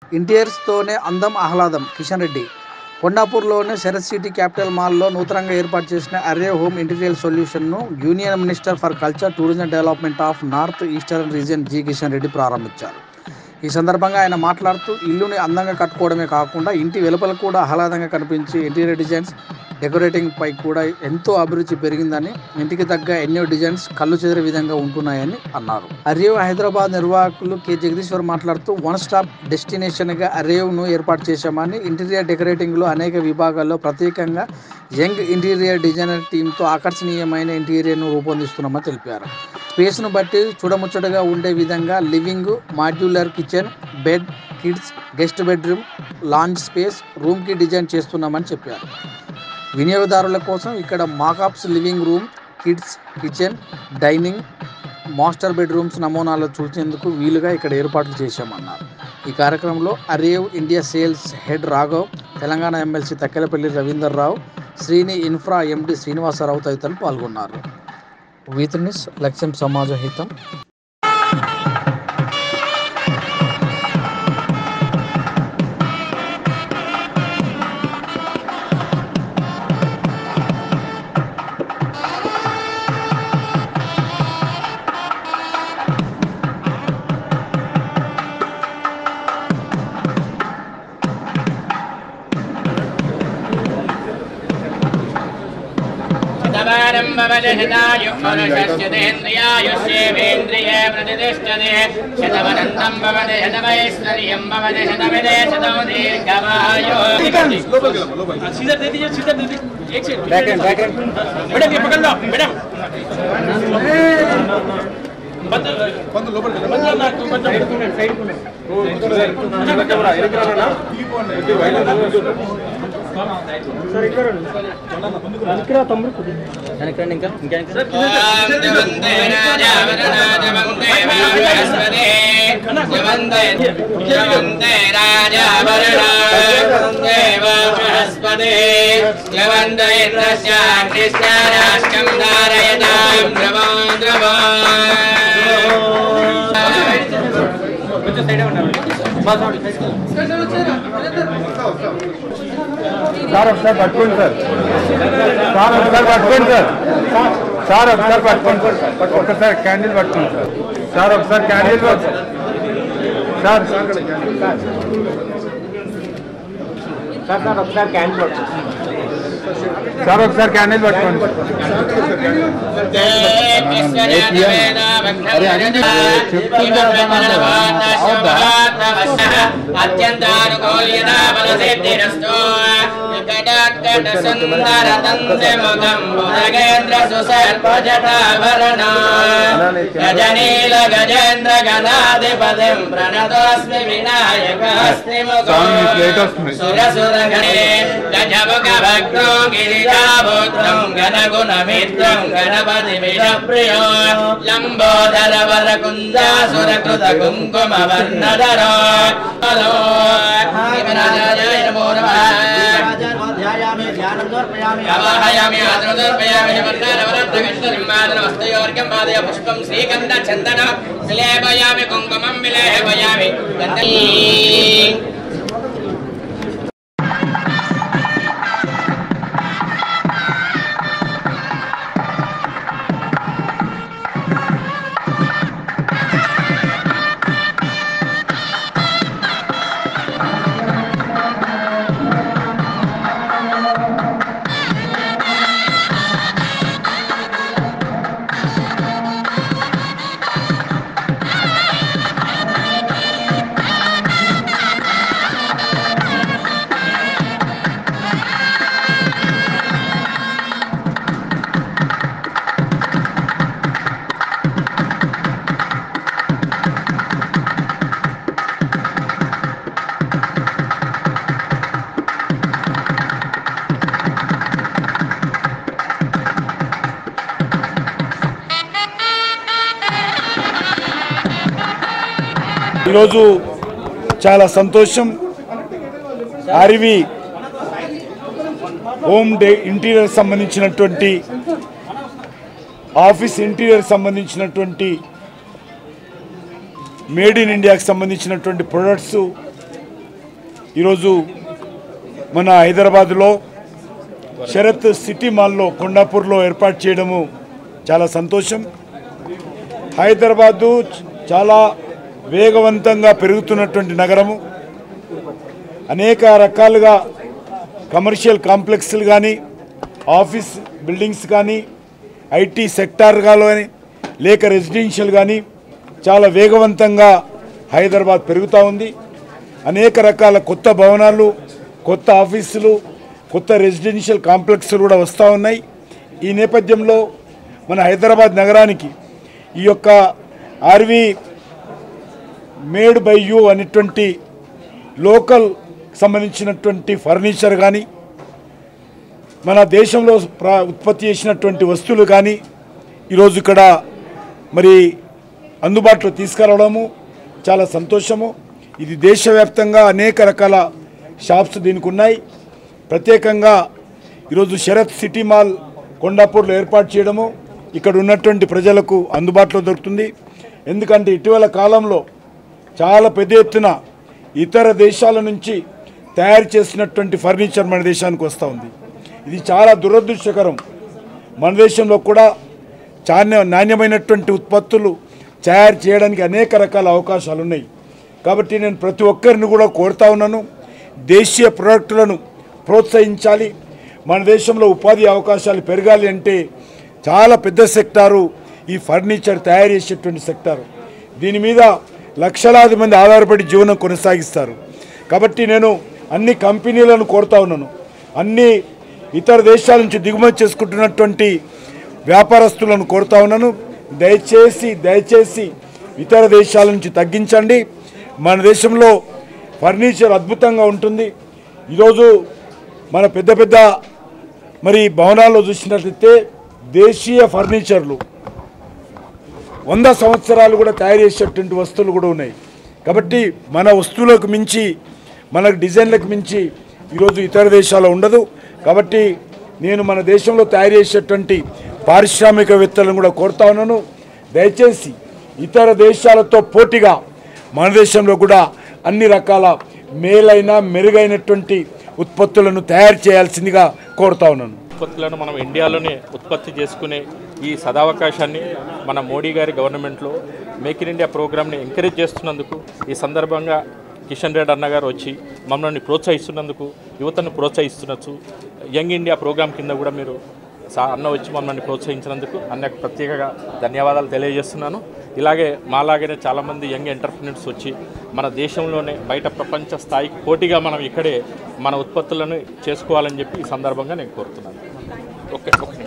ఇంటీరియర్స్తోనే అందం ఆహ్లాదం కిషన్ రెడ్డి. కొండాపూర్లోని శరత్ సిటీ క్యాపిటల్ మాల్లో నూతనంగా ఏర్పాటు చేసిన అర్రే హోమ్ ఇంటీరియర్ సొల్యూషన్ను union minister for culture, tourism development of north eastern region G. Kishan Reddy ప్రారంభించారు. ఈ సందర్భంగా ఆయన మాట్లాడుతూ, ఇల్లుని అందంగా కట్టుకోవడమే కాకుండా ఇంటి వెలుపల కూడా ఆహ్లాదంగా కనిపించి ఇంటీరియర్ డిజైన్స్, డెకరేటింగ్ పై కూడా ఎంతో అభిరుచి పెరిగిందని, ఇంటికి తగ్గ ఎన్నో డిజైన్స్ కళ్ళు చెదిరే విధంగా ఉంటున్నాయని అన్నారు. అర్రేవ్ హైదరాబాద్ నిర్వాహకులు కె. జగదీశ్వర్ మాట్లాడుతూ, వన్ స్టాప్ డెస్టినేషన్గా అర్రేవ్ను ఏర్పాటు చేశామని, ఇంటీరియర్ డెకరేటింగ్లో అనేక విభాగాల్లో ప్రత్యేకంగా యంగ్ ఇంటీరియర్ డిజైనర్ టీంతో ఆకర్షణీయమైన ఇంటీరియర్ను రూపొందిస్తున్నామని తెలిపారు. స్పేస్ను బట్టి చూడముచ్చటగా ఉండే విధంగా living, modular kitchen, bed, kids guest bedroom, lounge space, రూమ్కి డిజైన్ చేస్తున్నామని చెప్పారు. వినియోగదారుల కోసం ఇక్కడ mockups living room, kids kitchen, dining, master bedrooms నమూనాలు చూసేందుకు వీలుగా ఇక్కడ ఏర్పాట్లు చేశామన్నారు. ఈ కార్యక్రమంలో Arrivae India sales head Raghav, Telangana MLC Thakkellapalli Ravinder Rao, Srini Infra MD Srinivasarao తదితరులు పాల్గొన్నారు. వీత్నిస్ లక్ష్యం సమాజ హితం. సార్ ఒకసారి పట్టుకోండి సార్. సార్ ఒకసారి పట్టుకోండి సార్. సార్ ఒకసారి పట్టుకోండి సార్. ఒకసారి క్యాండిల్ పట్టుకోండి సార్. సార్ ఒకసారి క్యాండిల్ సార్. సార్ సార్ ఒకసారి క్యాండిల్ పట్టుకోండి. సార్ ఒకసారి క్యాండిల్ పట్టుకోండి. గజనీల గజేంద్ర గణాధిపతిం ప్రణతోస్మి వినాయకస్తిముఖం సురసురగణే గజముఖ భక్తో గిరిజాభూత్రం గణగుణమిత్రం గణపతిమిషప్రియో లంబోదర వరకుందాసురకృత కుంకుమ వర్ణధరో నమో నమః. అవాహయామి ఆదరదర్పయామి నమస్కారవరత్నగణ్యసింహాదనమస్తయోర్గం పాదయ పుష్పం శ్రీగంధ చందన విలేపయామి కుంకుమం విలేపయామి. ఈరోజు చాలా సంతోషం. ఆర్వి హోమ్ ఇంటీరియర్ సంబంధించినటువంటి ఆఫీస్ ఇంటీరియర్ సంబంధించినటువంటి మేడ్ ఇన్ ఇండియాకి సంబంధించినటువంటి ప్రొడక్ట్స్ ఈరోజు మన హైదరాబాద్లో శరత్ సిటీ మాల్లో కొండాపూర్లో ఏర్పాటు చేయడము చాలా సంతోషం. హైదరాబాదు చాలా వేగవంతంగా పెరుగుతున్నటువంటి నగరము. అనేక రకాలుగా కమర్షియల్ కాంప్లెక్స్లు కానీ, ఆఫీస్ బిల్డింగ్స్ కానీ, ఐటీ సెక్టార్ కానీ, లేక రెసిడెన్షియల్ కానీ చాలా వేగవంతంగా హైదరాబాద్ పెరుగుతూ ఉంది. అనేక రకాల కొత్త భవనాలు, కొత్త ఆఫీసులు, కొత్త రెసిడెన్షియల్ కాంప్లెక్స్లు కూడా వస్తూ ఉన్నాయి. ఈ నేపథ్యంలో మన హైదరాబాద్ నగరానికి ఈ యొక్క ఆర్వి మేడ్ బై యూ అనేటువంటి లోకల్ సంబంధించినటువంటి ఫర్నిచర్ కానీ, మన దేశంలో ఉత్పత్తి చేసినటువంటి వస్తువులు కానీ ఈరోజు ఇక్కడ మరి అందుబాటులో తీసుకురావడము చాలా సంతోషము. ఇది దేశవ్యాప్తంగా అనేక రకాల షాప్స్ దీనికి ఉన్నాయి. ప్రత్యేకంగా ఈరోజు శరత్ సిటీ మాల్ కొండాపూర్లో ఏర్పాటు చేయడము ఇక్కడ ఉన్నటువంటి ప్రజలకు అందుబాటులో దొరుకుతుంది. ఎందుకంటే ఇటీవల కాలంలో చాలా పెద్ద ఎత్తున ఇతర దేశాల నుంచి తయారు చేసినటువంటి ఫర్నిచర్ మన దేశానికి వస్తూ ఉంది. ఇది చాలా దురదృష్టకరం. మన దేశంలో కూడా చాలా నాణ్యమైనటువంటి ఉత్పత్తులు తయారు చేయడానికి అనేక రకాల అవకాశాలు ఉన్నాయి. కాబట్టి నేను ప్రతి ఒక్కరిని కూడా కోరుతా ఉన్నాను, దేశీయ ప్రోడక్టులను ప్రోత్సహించాలి. మన దేశంలో ఉపాధి అవకాశాలు పెరగాలి అంటే చాలా పెద్ద సెక్టారు ఈ ఫర్నిచర్ తయారు చేసేటువంటి సెక్టారు. దీని మీద లక్షలాది మంది ఆధారపడి జీవనం కొనసాగిస్తారు. కాబట్టి నేను అన్ని కంపెనీలను కోరుతా ఉన్నాను, అన్ని ఇతర దేశాల నుంచి దిగుమతి చేసుకుంటున్నటువంటి వ్యాపారస్తులను కోరుతా ఉన్నాను, దయచేసి ఇతర దేశాల నుంచి తగ్గించండి. మన దేశంలో ఫర్నిచర్ అద్భుతంగా ఉంటుంది. ఈరోజు మన పెద్ద పెద్ద మరి భవనాల్లో చూసినట్లయితే దేశీయ ఫర్నిచర్లు 100 సంవత్సరాలు కూడా తయారు చేసేటువంటి వస్తువులు కూడా ఉన్నాయి. కాబట్టి మన వస్తువులకు మించి, మన డిజైన్లకు మించి ఈరోజు ఇతర దేశాల్లో ఉండదు. కాబట్టి నేను మన దేశంలో తయారు చేసేటువంటి పారిశ్రామికవేత్తలను కూడా కోరుతా ఉన్నాను, దయచేసి ఇతర దేశాలతో పోటీగా మన దేశంలో కూడా అన్ని రకాల మేలైన మెరుగైనటువంటి ఉత్పత్తులను తయారు చేయాల్సిందిగా కోరుతా ఉన్నాను. ఉత్పత్తులను మనం ఇండియాలోనే ఉత్పత్తి చేసుకునే ఈ సదావకాశాన్ని మన మోడీ గారి గవర్నమెంట్లో మేక్ ఇన్ ఇండియా ప్రోగ్రామ్ని ఎంకరేజ్ చేస్తున్నందుకు ఈ సందర్భంగా కిషన్ రెడ్డి అన్నగారు వచ్చి మమ్మల్ని ప్రోత్సహిస్తున్నందుకు, యువతను ప్రోత్సహిస్తున్నచ్చు. యంగ్ ఇండియా ప్రోగ్రాం కింద కూడా మీరు అన్న వచ్చి మమ్మల్ని ప్రోత్సహించినందుకు అన్నకు ప్రత్యేకంగా ధన్యవాదాలు తెలియజేస్తున్నాను. ఇలాగే మాలాగనే చాలామంది యంగ్ ఎంటర్ప్రినర్స్ వచ్చి మన దేశంలోనే బయట ప్రపంచ స్థాయికి పోటీగా మనం ఇక్కడే మన ఉత్పత్తులను చేసుకోవాలని చెప్పి ఈ సందర్భంగా నేను కోరుతున్నాను. ఓకే.